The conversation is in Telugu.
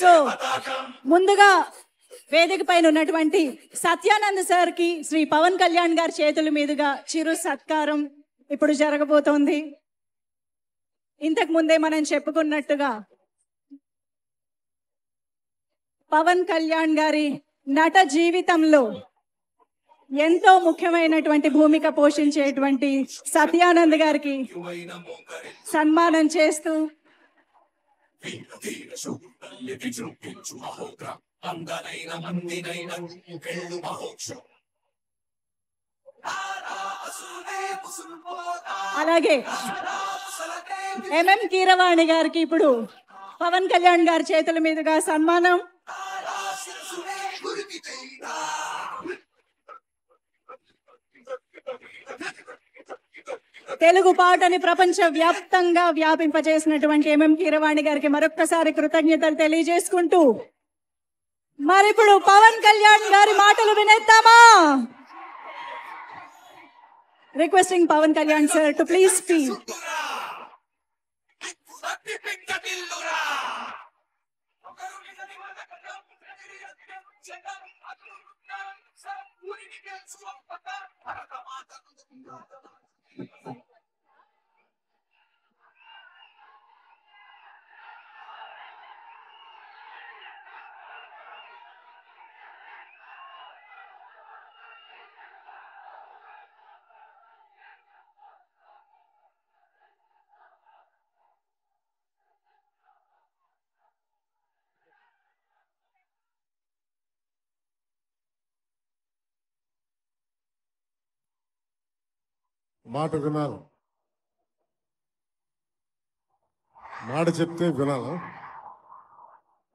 సో ముందుగా వేదిక పైన ఉన్నటువంటి సత్యానంద్ సార్ కి శ్రీ పవన్ కళ్యాణ్ గారి చేతుల మీదుగా చిరు సత్కారం ఇప్పుడు జరగబోతోంది. ఇంతకు ముందే మనం చెప్పుకున్నట్టుగా పవన్ కళ్యాణ్ గారి నట జీవితంలో ఎంతో ముఖ్యమైనటువంటి భూమిక పోషించేటువంటి సత్యానంద్ గారికి సన్మానం చేస్తూ అలాగే ఎంఎం కీరవాణి గారికి ఇప్పుడు పవన్ కళ్యాణ్ గారి చేతుల మీదుగా సన్మానం. తెలుగు పాటని ప్రపంచ వ్యాప్తంగా వ్యాపింపజేసినటువంటి ఎంఎం కీరవాణి గారికి మరొక్కసారి కృతజ్ఞతలు తెలియజేసుకుంటూ మరిప్పుడు పవన్ కళ్యాణ్ గారి మాటలు వినేద్దామా? Requesting Pawan Kalyan sir to please speak. మాట వినాలి, మాట చెప్తే వినాలి.